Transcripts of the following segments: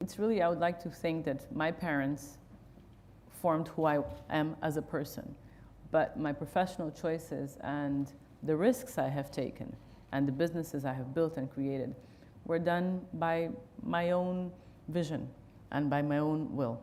it's really, I would like to think that my parents formed who I am as a person. But my professional choices and the risks I have taken and the businesses I have built and created were done by my own vision and by my own will.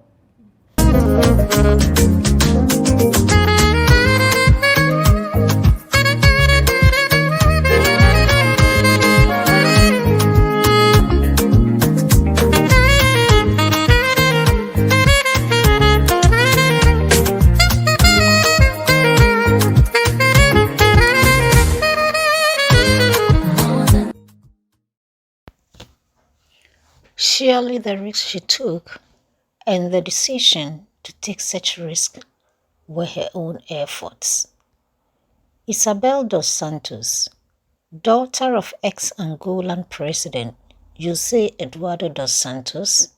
Surely the risk she took and the decision to take such risk were her own efforts. Isabel dos Santos, daughter of ex-Angolan President José Eduardo dos Santos,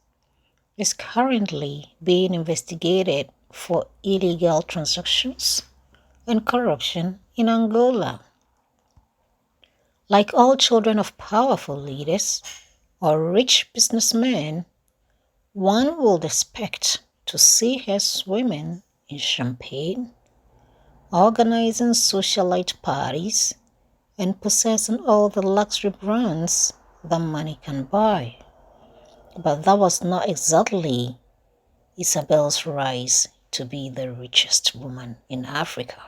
is currently being investigated for illegal transactions and corruption in Angola. Like all children of powerful leaders or rich businessmen, one would expect to see her swimming in champagne, organizing socialite parties, and possessing all the luxury brands that money can buy. But that was not exactly Isabel's rise to be the richest woman in Africa.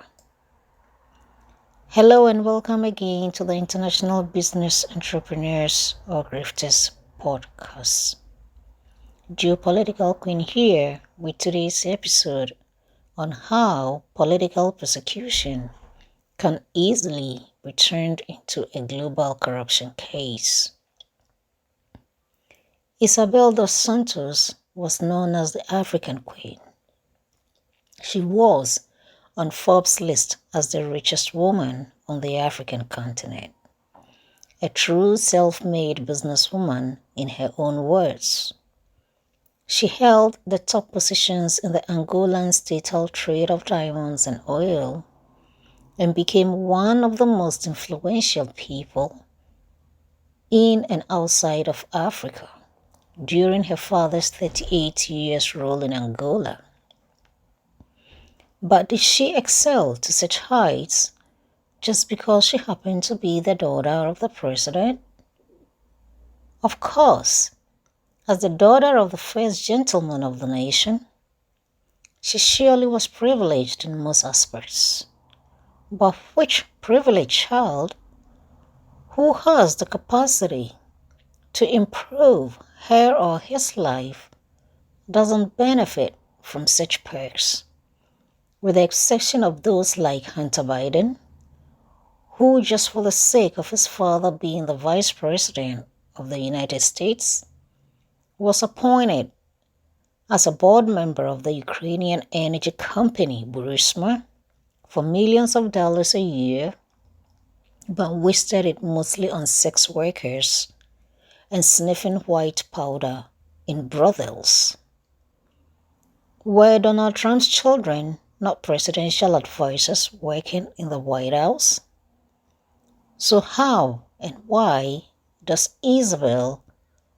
Hello and welcome again to the International Business Entrepreneurs or Grifters podcast. Geopolitical Queen here with today's episode on how political persecution can easily be turned into a global corruption case. Isabel dos Santos was known as the African Queen. She was on Forbes' list as the richest woman on the African continent. A true self-made businesswoman in her own words. She held the top positions in the Angolan state-owned trade of diamonds and oil and became one of the most influential people in and outside of Africa during her father's 38 years rule in Angola. But did she excel to such heights just because she happened to be the daughter of the president? Of course, as the daughter of the first gentleman of the nation, she surely was privileged in most aspects. But which privileged child who has the capacity to improve her or his life doesn't benefit from such perks, with the exception of those like Hunter Biden, who just for the sake of his father being the vice president of the United States, was appointed as a board member of the Ukrainian energy company Burisma for millions of dollars a year, but wasted it mostly on sex workers and sniffing white powder in brothels. Were Donald Trump's children not presidential advisors working in the White House? So how and why does Isabel,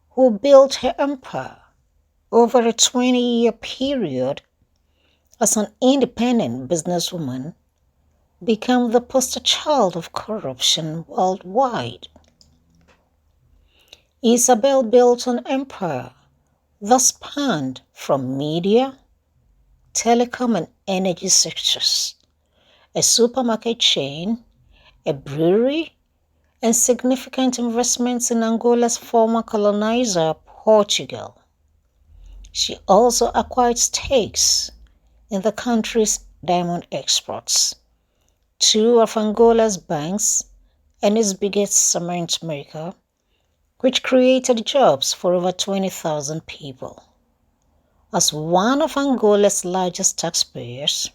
who built her empire over a 20-year period as an independent businesswoman, become the poster child of corruption worldwide? Isabel built an empire that spanned from media, telecom and energy sectors, a supermarket chain, a brewery, and significant investments in Angola's former colonizer, Portugal. She also acquired stakes in the country's diamond exports, two of Angola's banks, and its biggest cement maker, which created jobs for over 20,000 people. As one of Angola's largest taxpayers,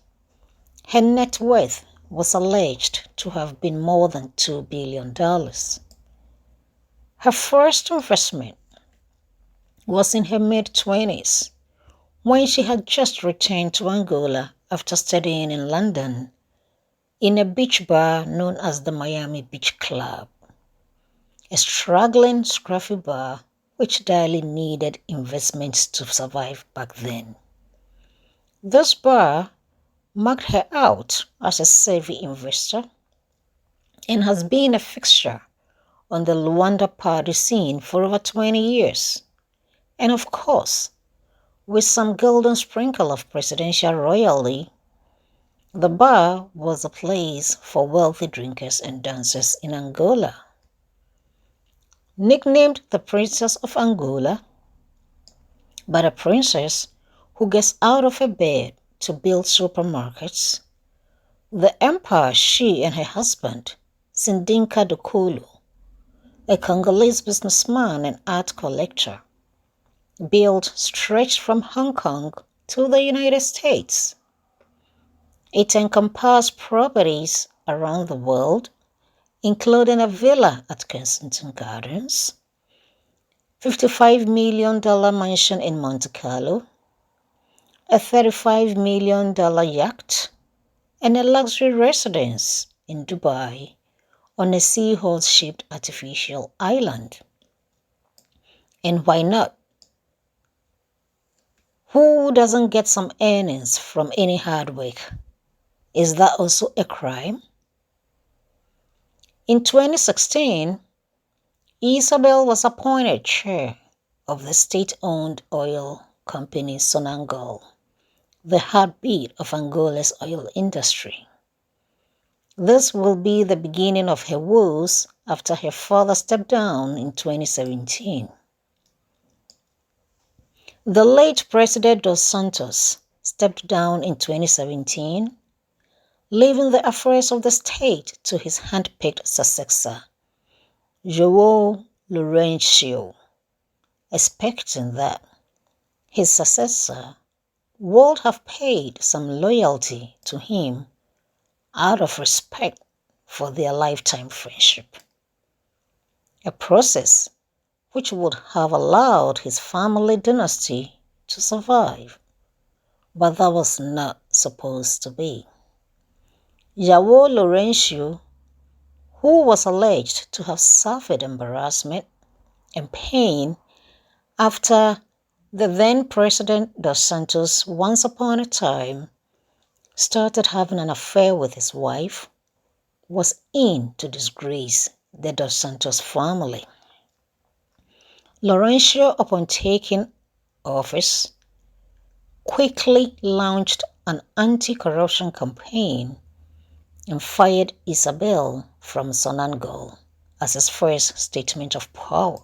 her net worth was alleged to have been more than $2 billion. Her first investment was in her mid-20s, when she had just returned to Angola after studying in London, in a beach bar known as the Miami Beach Club, a struggling, scruffy bar which direly needed investments to survive back then. This bar marked her out as a savvy investor and has been a fixture on the Luanda party scene for over 20 years. And of course, with some golden sprinkle of presidential royalty, the bar was a place for wealthy drinkers and dancers in Angola. Nicknamed the Princess of Angola, but a princess who gets out of her bed to build supermarkets, the empire she and her husband, Sindinka Dokulu, a Congolese businessman and art collector, built stretched from Hong Kong to the United States. It encompassed properties around the world, including a villa at Kensington Gardens, $55 million mansion in Monte Carlo, a $35 million yacht, and a luxury residence in Dubai on a seahorse-shaped artificial island. And why not? Who doesn't get some earnings from any hard work? Is that also a crime? In 2016, Isabel was appointed chair of the state-owned oil company Sonangol, the heartbeat of Angola's oil industry. This will be the beginning of her woes after her father stepped down in 2017. The late President Dos Santos stepped down in 2017, leaving the affairs of the state to his hand-picked successor, João Lourenço, expecting that his successor would have paid some loyalty to him out of respect for their lifetime friendship, a process which would have allowed his family dynasty to survive, but that was not supposed to be. João Lourenço, who was alleged to have suffered embarrassment and pain after the then President Dos Santos once upon a time started having an affair with his wife, was in to disgrace the Dos Santos family. Lourenço, upon taking office, quickly launched an anti-corruption campaign and fired Isabel from Sonangol as his first statement of power.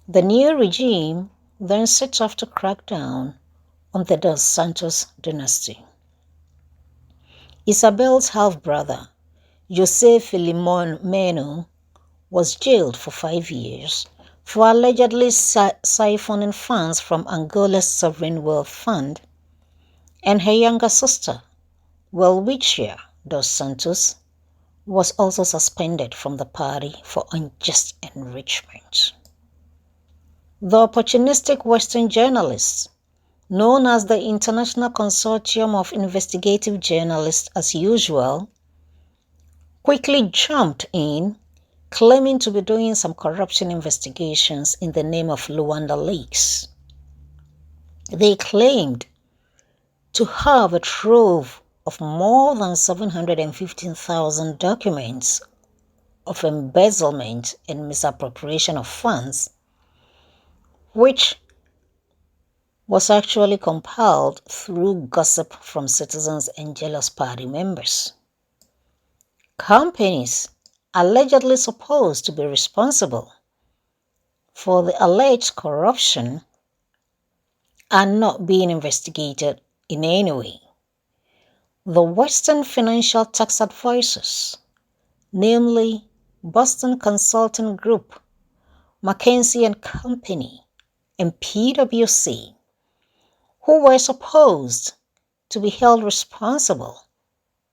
The new regime then set off to crack down on the Dos Santos dynasty. Isabel's half-brother, José Filimon Meno, was jailed for 5 years for allegedly siphoning funds from Angola's sovereign wealth fund, and her younger sister, Welwichia Dos Santos, was also suspended from the party for unjust enrichment. The opportunistic Western journalists, known as the International Consortium of Investigative Journalists as usual, quickly jumped in, claiming to be doing some corruption investigations in the name of Luanda Leaks. They claimed to have a trove of more than 715,000 documents of embezzlement and misappropriation of funds, which was actually compiled through gossip from citizens and jealous party members. Companies allegedly supposed to be responsible for the alleged corruption are not being investigated in any way. The Western financial tax advisors, namely Boston Consulting Group, McKinsey & Company, and PwC, who were supposed to be held responsible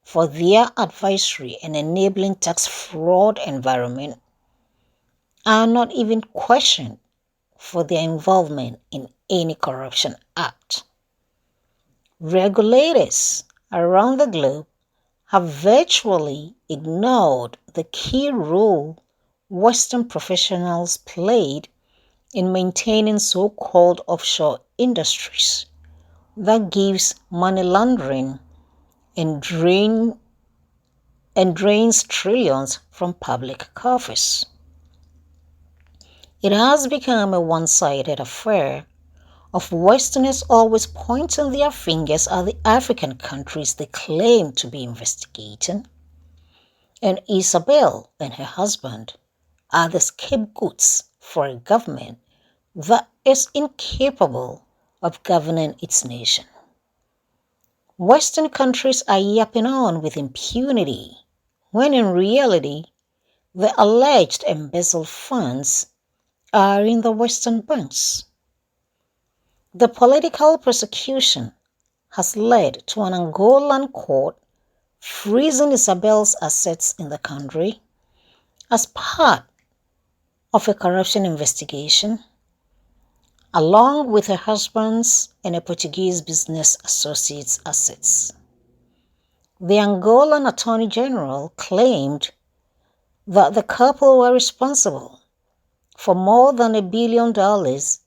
for their advisory and enabling tax fraud environment, are not even questioned for their involvement in any corruption act. Regulators around the globe have virtually ignored the key role Western professionals played in maintaining so-called offshore industries that gives money laundering and drains trillions from public coffers. It has become a one-sided affair of Westerners always pointing their fingers at the African countries they claim to be investigating, and Isabel and her husband are the scapegoats for a government that is incapable of governing its nation. Western countries are yapping on with impunity, when in reality, the alleged embezzled funds are in the Western banks. The political persecution has led to an Angolan court freezing Isabel's assets in the country as part of a corruption investigation, along with her husband's and a Portuguese business associate's assets. The Angolan Attorney General claimed that the couple were responsible for more than $1 billion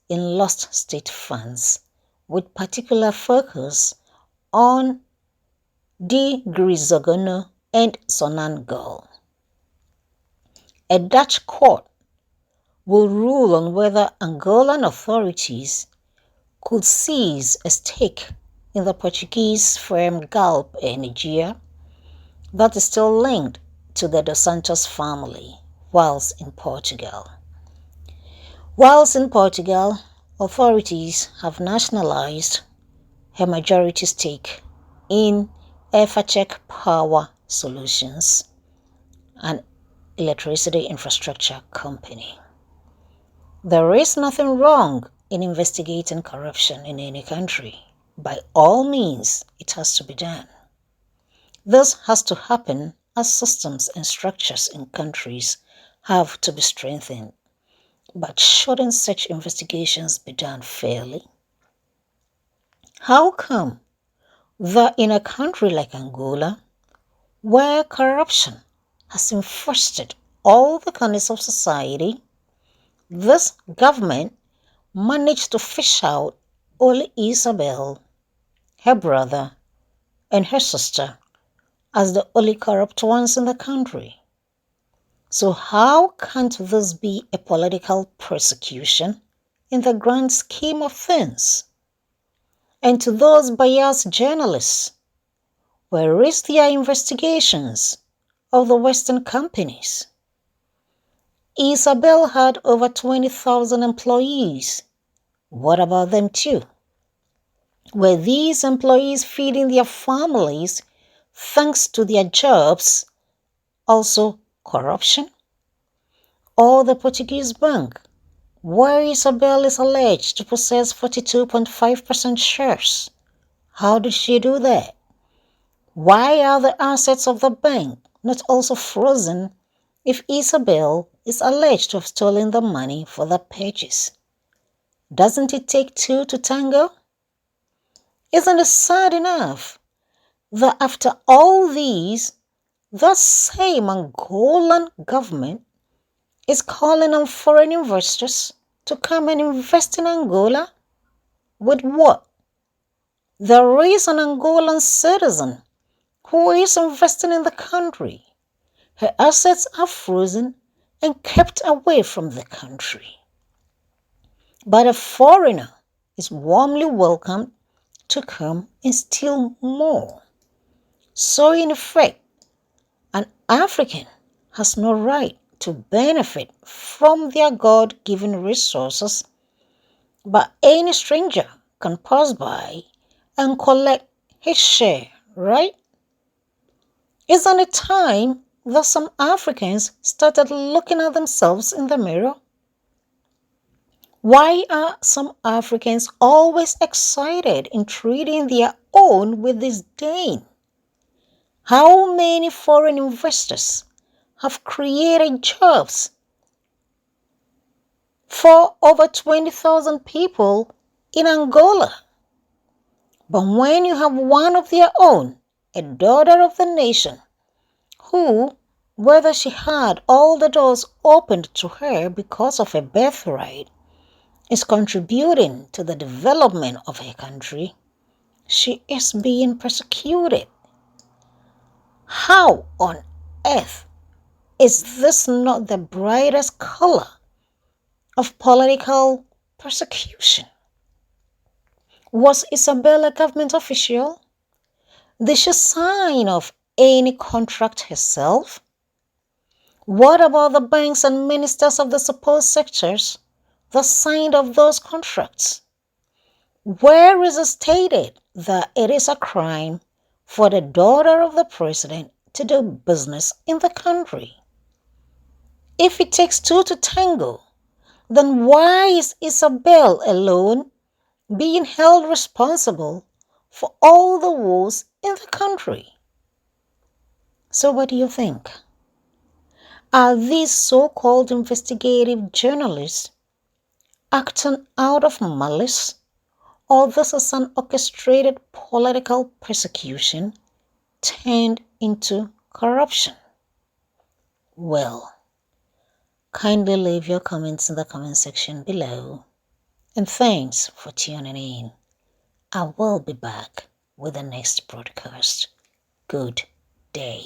in lost state funds, with particular focus on Di Grisogono and Sonangol. A Dutch court will rule on whether Angolan authorities could seize a stake in the Portuguese firm Galp Energia that is still linked to the Dos Santos family whilst in Portugal. Whilst in Portugal, authorities have nationalized her majority stake in Efacec Power Solutions, an electricity infrastructure company. There is nothing wrong in investigating corruption in any country. By all means, it has to be done. This has to happen as systems and structures in countries have to be strengthened. But shouldn't such investigations be done fairly? How come that in a country like Angola, where corruption has infested all the corners of society, this government managed to fish out only Isabel, her brother, and her sister as the only corrupt ones in the country? So how can't this be a political persecution in the grand scheme of things? And to those biased journalists, where is their investigations of the Western companies? Isabel had over 20,000 employees. What about them too? Were these employees feeding their families thanks to their jobs also corruption? Or the Portuguese bank, where Isabel is alleged to possess 42.5% shares? How did she do that? Why are the assets of the bank not also frozen if Isabel is alleged to have stolen the money for the purchase? Doesn't it take two to tango? Isn't it sad enough that after all these, the same Angolan government is calling on foreign investors to come and invest in Angola? With what? There is an Angolan citizen who is investing in the country. Her assets are frozen and kept away from the country. But a foreigner is warmly welcomed to come and steal more. So in effect, an African has no right to benefit from their God-given resources, but any stranger can pass by and collect his share, right? Isn't it time that some Africans started looking at themselves in the mirror? Why are some Africans always excited in treating their own with disdain? How many foreign investors have created jobs for over 20,000 people in Angola? But when you have one of their own, a daughter of the nation, who, whether she had all the doors opened to her because of her birthright is contributing to the development of her country, she is being persecuted. How on earth is this not the brightest color of political persecution? Was Isabel a government official? Did she sign off any contract herself? What about the banks and ministers of the supposed sectors that signed off those contracts? Where is it stated that it is a crime for the daughter of the president to do business in the country? If it takes two to tango, then why is Isabel alone being held responsible for all the woes in the country? So what do you think? Are these so-called investigative journalists acting out of malice, or this is an orchestrated political persecution turned into corruption? Well, kindly leave your comments in the comment section below. And thanks for tuning in. I will be back with the next broadcast. Good day.